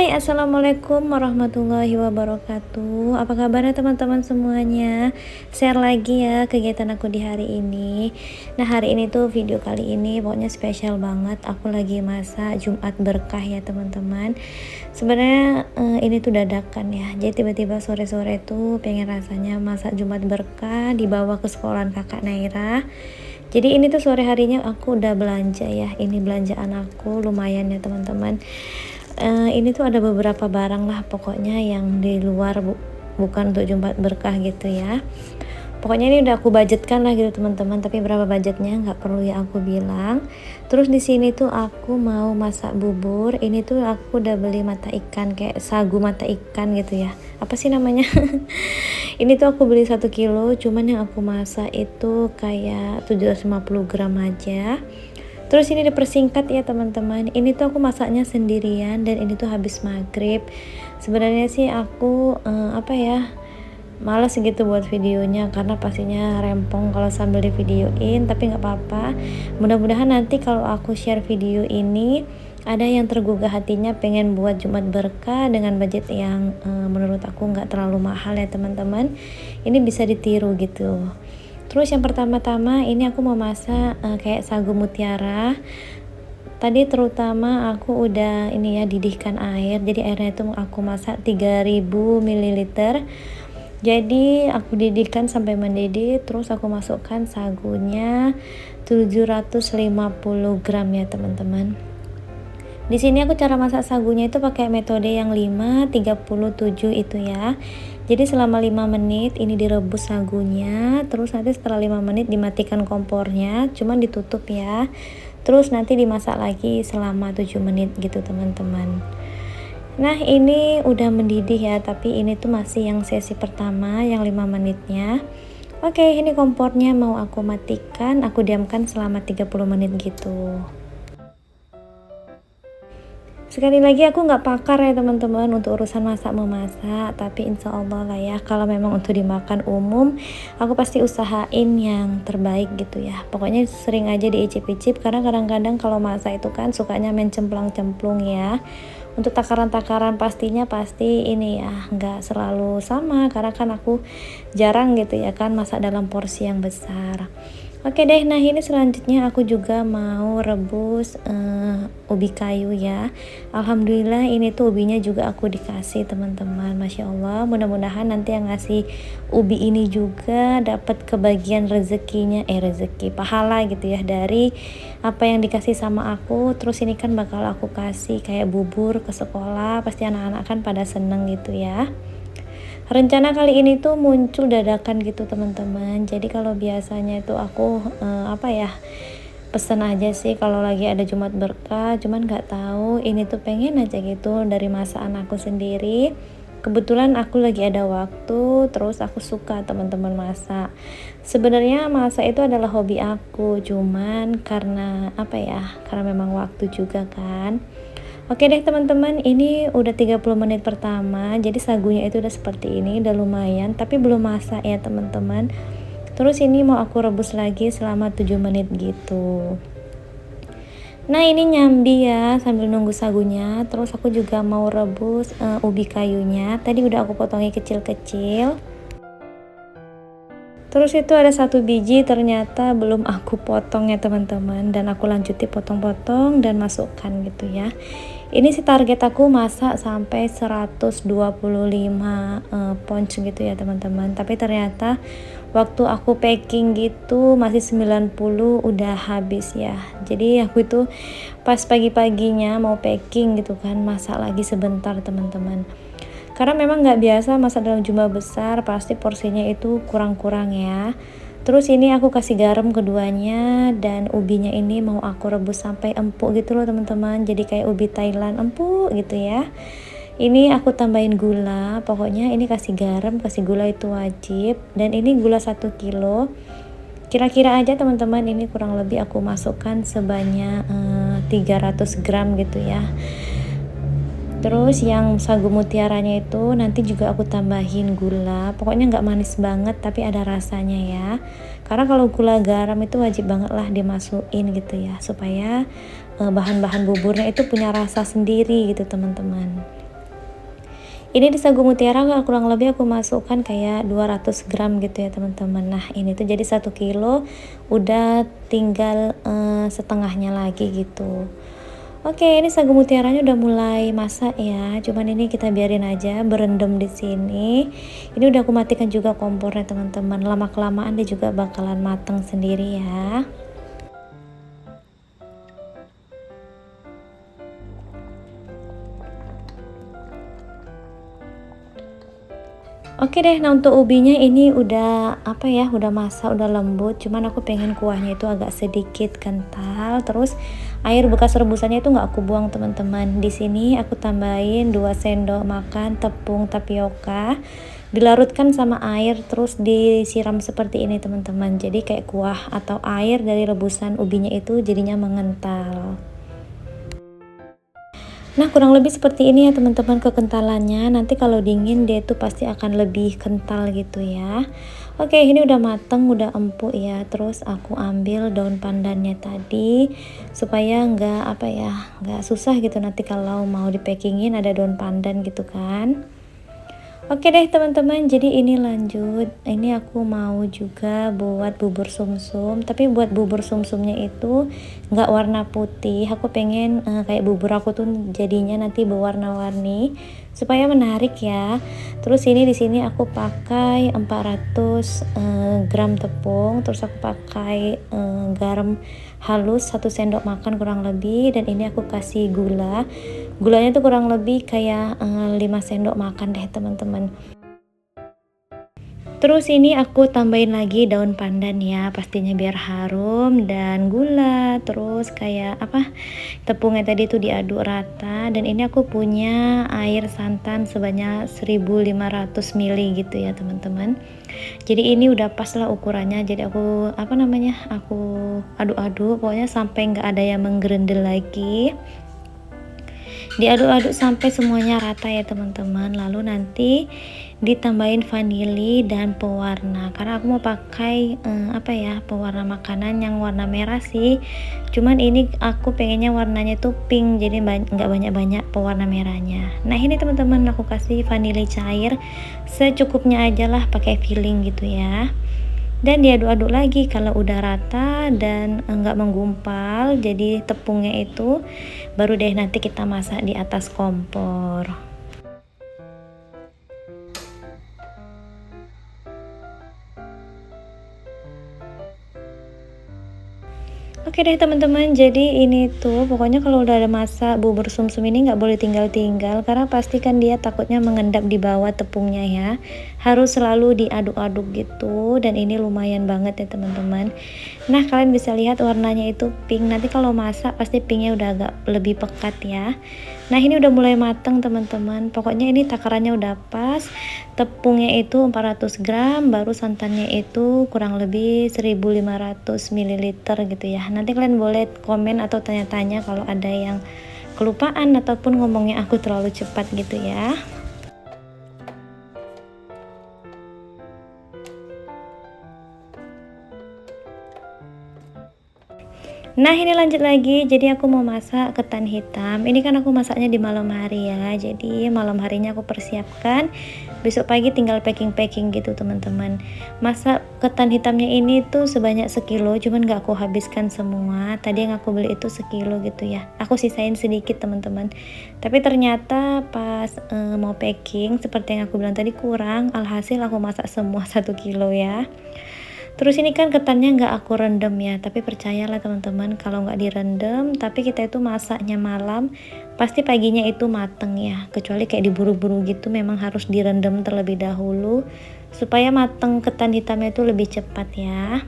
Hai, assalamualaikum warahmatullahi wabarakatuh. Apa kabarnya teman-teman semuanya? Share lagi ya kegiatan aku di hari ini. Nah, hari ini tuh video kali ini pokoknya spesial banget. Aku lagi masak Jumat berkah ya teman-teman. Sebenarnya ini tuh dadakan ya. Jadi tiba-tiba sore-sore tuh pengen rasanya masak Jumat berkah dibawa ke sekolahan kakak Naira. Jadi ini tuh sore harinya aku udah belanja ya. Ini belanjaan aku lumayan ya teman-teman. Ini tuh ada beberapa barang lah pokoknya yang di luar bukan untuk Jumat berkah gitu ya. Pokoknya ini udah aku budgetkan lah gitu teman-teman, tapi berapa budgetnya nggak perlu ya aku bilang. Terus di sini tuh aku mau masak bubur. Ini tuh aku udah beli mata ikan kayak sagu mata ikan gitu ya. Apa sih namanya? Ini tuh aku beli 1 kilo, cuman yang aku masak itu kayak 750 gram aja. Terus ini dipersingkat ya teman-teman. Ini tuh aku masaknya sendirian dan ini tuh habis maghrib. Sebenarnya sih aku malas gitu buat videonya karena pastinya rempong kalau sambil di videoin, tapi nggak apa-apa. Mudah-mudahan nanti kalau aku share video ini ada yang tergugah hatinya pengen buat Jumat berkah dengan budget yang menurut aku nggak terlalu mahal ya teman-teman. Ini bisa ditiru gitu. Terus yang pertama-tama ini aku mau masak kayak sagu mutiara. Tadi terutama aku udah ini ya didihkan air. Jadi airnya itu aku masak 3000 ml. Jadi aku didihkan sampai mendidih, terus aku masukkan sagunya 750 gram ya teman-teman. Di sini aku cara masak sagunya itu pakai metode yang 5-37 itu ya. Jadi selama 5 menit ini direbus sagunya, terus nanti setelah 5 menit dimatikan kompornya, cuman ditutup ya. Terus nanti dimasak lagi selama 7 menit gitu teman-teman. Nah, ini udah mendidih ya, tapi ini tuh masih yang sesi pertama yang 5 menitnya. Oke, ini kompornya mau aku matikan, aku diamkan selama 30 menit gitu. Sekali lagi aku nggak pakar ya teman-teman untuk urusan masak memasak, tapi insya Allah lah ya kalau memang untuk dimakan umum aku pasti usahain yang terbaik gitu ya. Pokoknya sering aja diicip-icip karena kadang-kadang kalau masak itu kan sukanya main cemplang-cemplung ya. Untuk takaran-takaran pastinya pasti ini ya nggak selalu sama karena kan aku jarang gitu ya kan masak dalam porsi yang besar. Oke deh, nah ini selanjutnya aku juga mau rebus ubi kayu ya. Alhamdulillah ini tuh ubinya juga aku dikasih teman-teman, Masya Allah. Mudah-mudahan nanti yang ngasih ubi ini juga dapat kebagian rezeki pahala gitu ya dari apa yang dikasih sama aku. Terus ini kan bakal aku kasih kayak bubur ke sekolah, pasti anak-anak kan pada seneng gitu ya. Rencana kali ini tuh muncul dadakan gitu teman-teman. Jadi kalau biasanya itu aku pesen aja sih kalau lagi ada Jumat berkah, cuman nggak tahu ini tuh pengen aja gitu dari masakan aku sendiri. Kebetulan aku lagi ada waktu, terus aku suka teman-teman masak. Sebenarnya masak itu adalah hobi aku, cuman karena karena memang waktu juga kan. Oke deh teman-teman, ini udah 30 menit pertama. Jadi sagunya itu udah seperti ini, udah lumayan, tapi belum masak ya teman-teman. Terus ini mau aku rebus lagi selama 7 menit gitu. Nah, ini nyambi ya sambil nunggu sagunya. Terus aku juga mau rebus ubi kayunya. Tadi udah aku potongin kecil-kecil. Terus itu ada 1 biji ternyata belum aku potong ya teman-teman, dan aku lanjuti potong-potong dan masukkan gitu ya. Ini sih target aku masak sampai 125 pounds gitu ya teman-teman, tapi ternyata waktu aku packing gitu masih 90 udah habis ya. Jadi aku itu pas pagi-paginya mau packing gitu kan, masak lagi sebentar teman-teman. Karena memang nggak biasa masak dalam jumlah besar, pasti porsinya itu kurang-kurang ya. Terus ini aku kasih garam keduanya, dan ubinya ini mau aku rebus sampai empuk gitu loh teman-teman. Jadi kayak ubi Thailand empuk gitu ya. Ini aku tambahin gula, pokoknya ini kasih garam, kasih gula itu wajib. Dan ini gula 1 kilo. Kira-kira aja teman-teman ini kurang lebih aku masukkan sebanyak 300 gram gitu ya. Terus yang sagu mutiaranya itu nanti juga aku tambahin gula. Pokoknya nggak manis banget tapi ada rasanya ya. Karena kalau gula garam itu wajib banget lah dimasukin gitu ya, supaya bahan-bahan buburnya itu punya rasa sendiri gitu teman-teman. Ini di sagu mutiara kurang lebih aku masukkan kayak 200 gram gitu ya teman-teman. Nah ini tuh jadi 1 kilo udah tinggal setengahnya lagi gitu. Oke, ini sagu mutiaranya udah mulai masak ya. Cuman ini kita biarin aja berendam di sini. Ini udah aku matikan juga kompornya teman-teman. Lama kelamaan dia juga bakalan mateng sendiri ya. Oke deh, nah untuk ubinya ini udah apa ya, udah masak, udah lembut. Cuman aku pengen kuahnya itu agak sedikit kental. Terus air bekas rebusannya itu nggak aku buang teman-teman. Di sini aku tambahin 2 sendok makan tepung tapioka, dilarutkan sama air terus disiram seperti ini teman-teman. Jadi kayak kuah atau air dari rebusan ubinya itu jadinya mengental. Nah, kurang lebih seperti ini ya teman-teman kekentalannya. Nanti kalau dingin dia tuh pasti akan lebih kental gitu ya. Oke, ini udah mateng, udah empuk ya. Terus aku ambil daun pandannya tadi supaya nggak apa ya, nggak susah gitu nanti kalau mau dipackingin ada daun pandan gitu kan. Oke deh teman-teman, jadi ini lanjut. Ini aku mau juga buat bubur sumsum, tapi buat bubur sumsumnya itu nggak warna putih. Aku pengen kayak bubur aku tuh jadinya nanti berwarna-warni supaya menarik ya. Terus ini di sini aku pakai 400 gram tepung, terus aku pakai garam halus 1 sendok makan kurang lebih, dan ini aku kasih gulanya tuh kurang lebih kayak 5 sendok makan deh teman-teman. Terus ini aku tambahin lagi daun pandan ya, pastinya biar harum, dan gula, terus kayak apa, tepungnya tadi tuh diaduk rata. Dan ini aku punya air santan sebanyak 1500 ml gitu ya teman-teman. Jadi ini udah pas lah ukurannya. Jadi aku apa namanya, aku aduk-aduk pokoknya sampai nggak ada yang menggerendel lagi. Diaduk-aduk sampai semuanya rata ya teman-teman. Lalu nanti ditambahin vanili dan pewarna, karena aku mau pakai apa ya, pewarna makanan yang warna merah sih. Cuman ini aku pengennya warnanya tuh pink, jadi nggak banyak-banyak pewarna merahnya. Nah ini teman-teman aku kasih vanili cair secukupnya aja lah, pakai filling gitu ya. Dan diaduk-aduk lagi kalau udah rata dan enggak menggumpal, jadi tepungnya itu baru deh nanti kita masak di atas kompor. Oke deh teman-teman, jadi ini tuh pokoknya kalau udah ada masak bubur sumsum ini nggak boleh tinggal-tinggal, karena pastikan dia takutnya mengendap di bawah tepungnya ya. Harus selalu diaduk-aduk gitu, dan ini lumayan banget ya teman-teman. Nah kalian bisa lihat warnanya itu pink, nanti kalau masak pasti pinknya udah agak lebih pekat ya. Nah ini udah mulai mateng teman-teman, pokoknya ini takarannya udah pas. Tepungnya itu 400 gram, baru santannya itu kurang lebih 1500 ml gitu ya. Nanti kalian boleh komen atau tanya-tanya kalau ada yang kelupaan ataupun ngomongnya aku terlalu cepat gitu ya. Nah ini lanjut lagi, jadi aku mau masak ketan hitam. Ini kan aku masaknya di malam hari ya, jadi malam harinya aku persiapkan, besok pagi tinggal packing gitu teman-teman. Masak ketan hitamnya ini tuh sebanyak sekilo, cuman gak aku habiskan semua. Tadi yang aku beli itu sekilo gitu ya, aku sisain sedikit teman-teman. Tapi ternyata pas mau packing seperti yang aku bilang tadi kurang, alhasil aku masak semua 1 kilo ya. Terus ini kan ketannya nggak aku rendam ya, tapi percayalah teman-teman, kalau nggak direndam tapi kita itu masaknya malam, pasti paginya itu mateng ya. Kecuali kayak diburu-buru gitu, memang harus direndam terlebih dahulu supaya mateng ketan hitamnya itu lebih cepat ya.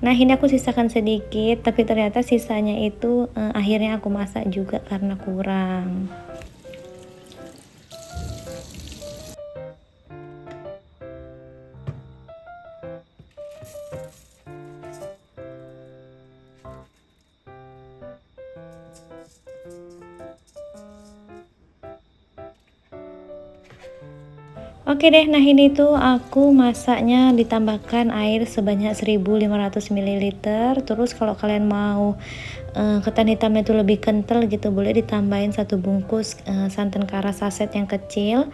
Nah ini aku sisakan sedikit, tapi ternyata sisanya itu akhirnya aku masak juga karena kurang. Oke deh, nah ini tuh aku masaknya ditambahkan air sebanyak 1500 ml. Terus kalau kalian mau ketan hitamnya itu lebih kental gitu, boleh ditambahin 1 bungkus santan kara saset yang kecil.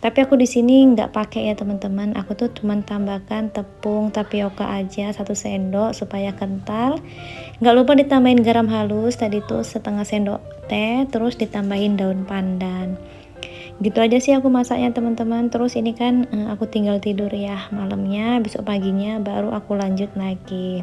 Tapi aku di sini nggak pakai ya teman-teman, aku tuh cuman tambahkan tepung tapioka aja 1 sendok supaya kental. Nggak lupa ditambahin garam halus tadi tuh setengah sendok teh, terus ditambahin daun pandan. Gitu aja sih aku masaknya teman-teman. Terus ini kan aku tinggal tidur ya malamnya, besok paginya baru aku lanjut lagi.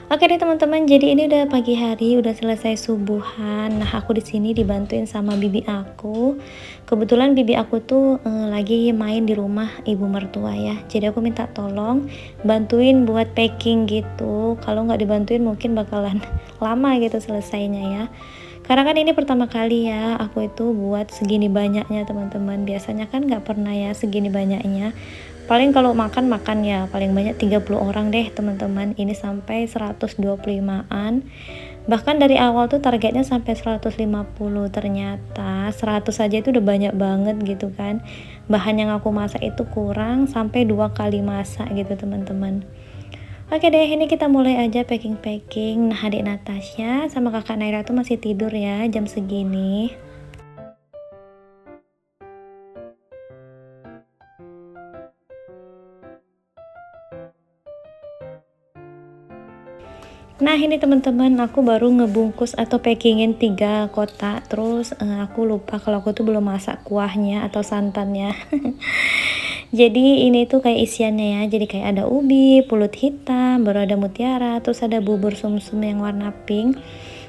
Oke deh teman-teman, jadi ini udah pagi hari, udah selesai subuhan. Nah, aku di sini dibantuin sama bibi aku. Kebetulan bibi aku tuh lagi main di rumah ibu mertua ya. Jadi aku minta tolong bantuin buat packing gitu. Kalau nggak dibantuin mungkin bakalan lama gitu selesainya ya. Karena kan ini pertama kali ya aku itu buat segini banyaknya teman-teman. Biasanya kan nggak pernah ya segini banyaknya. Paling kalau makan ya paling banyak 30 orang deh teman-teman. Ini sampai 125-an. Bahkan dari awal tuh targetnya sampai 150, ternyata 100 aja itu udah banyak banget gitu kan. Bahan yang aku masak itu kurang sampai 2 kali masak gitu teman-teman. Oke deh, ini kita mulai aja packing. Nah, adik Natasha sama kakak Naira tuh masih tidur ya jam segini. Nah ini teman-teman, aku baru ngebungkus atau packingin 3 kotak. Terus aku lupa kalau aku tuh belum masak kuahnya atau santannya. Jadi ini tuh kayak isiannya ya, jadi kayak ada ubi, pulut hitam, baru ada mutiara, terus ada bubur sumsum yang warna pink.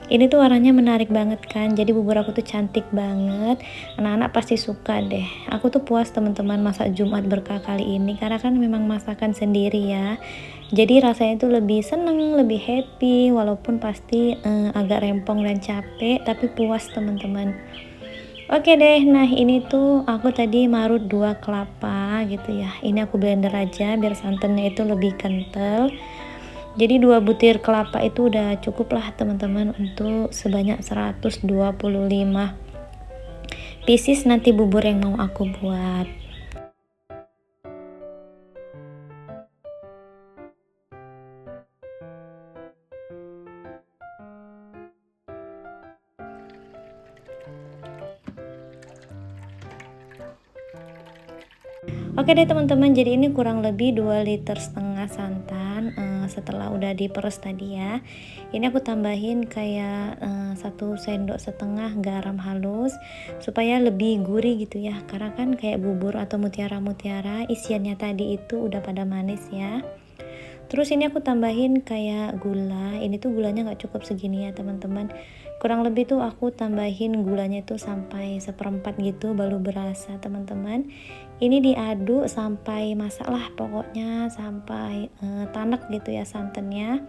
Ini tuh warnanya menarik banget kan, jadi bubur aku tuh cantik banget. Anak-anak pasti suka deh. Aku tuh puas teman-teman masak Jumat berkah kali ini, karena kan memang masakan sendiri ya. Jadi rasanya tuh lebih seneng, lebih happy, walaupun pasti agak rempong dan capek, tapi puas teman-teman. Oke deh, nah ini tuh aku tadi marut 2 kelapa gitu ya. Ini aku blender aja biar santannya itu lebih kental. Jadi 2 butir kelapa itu udah cukup lah teman-teman untuk sebanyak 125 pieces nanti bubur yang mau aku buat. Oke deh teman-teman, jadi ini kurang lebih 2,5 liter santan. Setelah udah diperes tadi ya, ini aku tambahin kayak 1,5 sendok garam halus supaya lebih gurih gitu ya, karena kan kayak bubur atau mutiara-mutiara isiannya tadi itu udah pada manis ya. Terus ini aku tambahin kayak gula. Ini tuh gulanya nggak cukup segini ya teman-teman, kurang lebih tuh aku tambahin gulanya itu sampai 1/4 gitu baru berasa teman-teman. Ini diaduk sampai masak lah pokoknya, sampai tanek gitu ya santannya.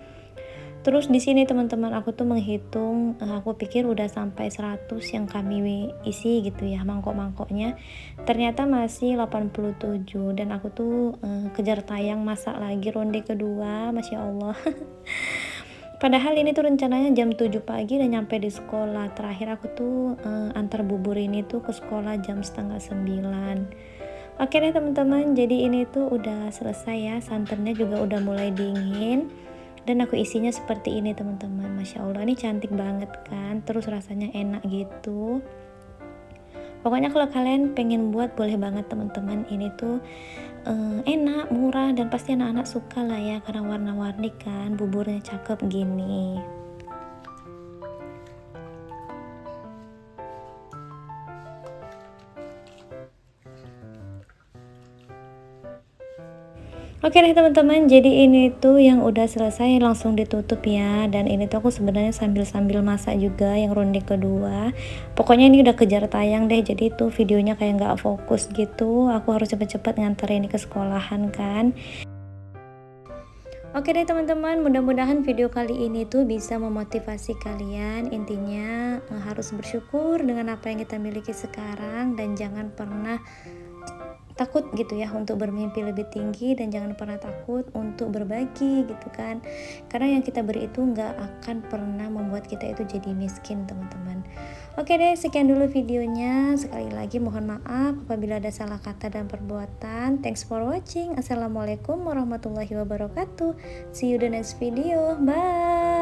Terus di sini teman-teman aku tuh menghitung, aku pikir udah sampai 100 yang kami isi gitu ya mangkok-mangkoknya. Ternyata masih 87 dan aku tuh kejar tayang masak lagi ronde kedua, Masya Allah. Padahal ini tuh rencananya jam 7 pagi dan nyampe di sekolah. Terakhir aku tuh antar bubur ini tuh ke sekolah jam setengah 9. Oke deh teman-teman, jadi ini tuh udah selesai ya, santannya juga udah mulai dingin. Dan aku isinya seperti ini teman-teman. Masya Allah, ini cantik banget kan, terus rasanya enak gitu. Pokoknya kalau kalian pengen buat boleh banget teman-teman. Ini tuh enak, murah, dan pasti anak-anak suka lah ya, karena warna-warni kan, buburnya cakep gini. Oke deh teman-teman, jadi ini tuh yang udah selesai langsung ditutup ya. Dan ini tuh aku sebenarnya sambil-sambil masak juga yang ronde kedua. Pokoknya ini udah kejar tayang deh, jadi tuh videonya kayak nggak fokus gitu. Aku harus cepet-cepet nganter ini ke sekolahan kan. Oke deh teman-teman, mudah-mudahan video kali ini tuh bisa memotivasi kalian. Intinya harus bersyukur dengan apa yang kita miliki sekarang, dan jangan pernah takut gitu ya untuk bermimpi lebih tinggi, dan jangan pernah takut untuk berbagi gitu kan, karena yang kita beri itu nggak akan pernah membuat kita itu jadi miskin teman-teman. Oke deh, sekian dulu videonya. Sekali lagi mohon maaf apabila ada salah kata dan perbuatan. Thanks for watching. Assalamualaikum warahmatullahi wabarakatuh. See you the next video. Bye.